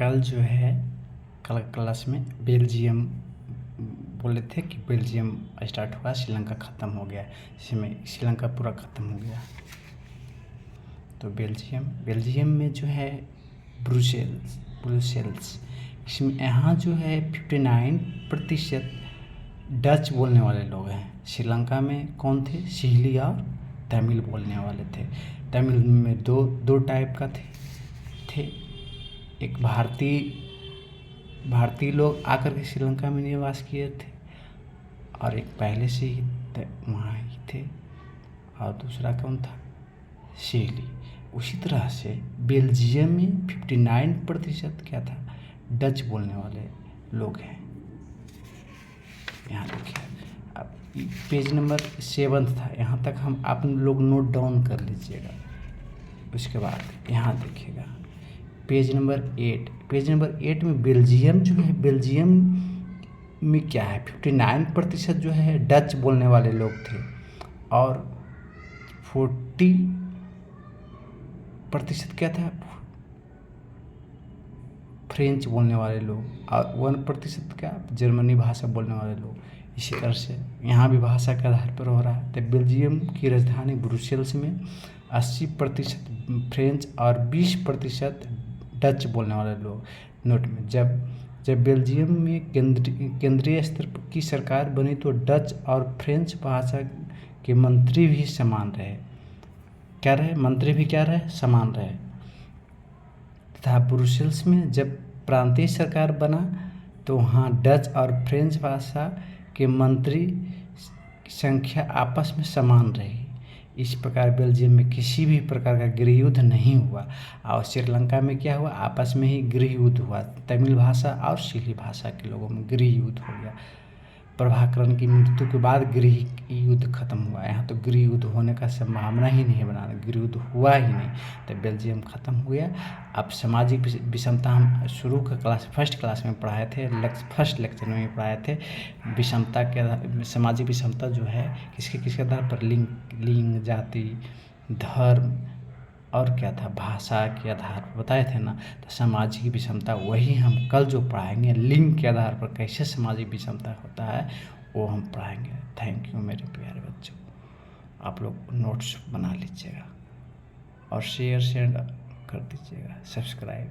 कल जो है कल क्लास में बेल्जियम बोले थे कि बेल्जियम स्टार्ट हुआ, श्रीलंका ख़त्म हो गया। इसमें श्रीलंका पूरा ख़त्म हो गया। तो बेल्जियम में जो है ब्रुसेल्स इसमें यहाँ जो है 59% डच बोलने वाले लोग हैं। श्रीलंका में कौन थे? सिहली और तमिल बोलने वाले थे। तमिल में दो टाइप का थे। एक भारतीय लोग आकर के श्रीलंका में निवास किए थे और एक पहले से ही वहाँ ही थे, और दूसरा कौन था? सिहली। उसी तरह से बेल्जियम में 59% क्या था? डच बोलने वाले लोग हैं। यहाँ देखिए, अब पेज नंबर 7 था, यहाँ तक आप लोग नोट डाउन कर लीजिएगा। उसके बाद यहाँ देखिएगा पेज नंबर 8 में बेल्जियम जो है, बेल्जियम में क्या है? 59% जो है डच बोलने वाले लोग थे और 40% क्या था? फ्रेंच बोलने वाले लोग, और 1% क्या? जर्मनी भाषा बोलने वाले लोग। इसी तरह से यहाँ भी भाषा के आधार पर हो रहा है। तो बेल्जियम की राजधानी ब्रुसेल्स में 80% फ्रेंच और 20% डच बोलने वाले लोग। नोट में जब बेल्जियम में केंद्रीय स्तर की सरकार बनी तो डच और फ्रेंच भाषा के मंत्री भी समान रहे। क्या रहे? मंत्री भी क्या रहे? समान रहे। तथा ब्रुसेल्स में जब प्रांतीय सरकार बना तो वहाँ डच और फ्रेंच भाषा के मंत्री की संख्या आपस में समान रही। इस प्रकार बेल्जियम में किसी भी प्रकार का गृह युद्ध नहीं हुआ। और श्रीलंका में क्या हुआ? आपस में ही गृह युद्ध हुआ। तमिल भाषा और सिहली भाषा के लोगों में गृह युद्ध हो गया। प्रभाकरण की मृत्यु के बाद गृह युद्ध खत्म हुआ। यहाँ तो गृह युद्ध होने का संभावना ही नहीं बना, गृह युद्ध हुआ ही नहीं। तो बेल्जियम खत्म हो गया। अब सामाजिक विषमता हम शुरू का फर्स्ट क्लास में पढ़ाए थे, फर्स्ट लेक्चर में पढ़ाए थे। विषमता के सामाजिक विषमता जो है किसके आधार पर? लिंग, जाति, धर्म और क्या था? भाषा के आधार पर बताए थे ना। तो सामाजिक विषमता वही हम कल जो पढ़ाएंगे, लिंग के आधार पर कैसे सामाजिक विषमता होता है वो हम पढ़ाएंगे। थैंक यू मेरे प्यारे बच्चों। आप लोग नोट्स बना लीजिएगा और शेयर कर दीजिएगा, सब्सक्राइब।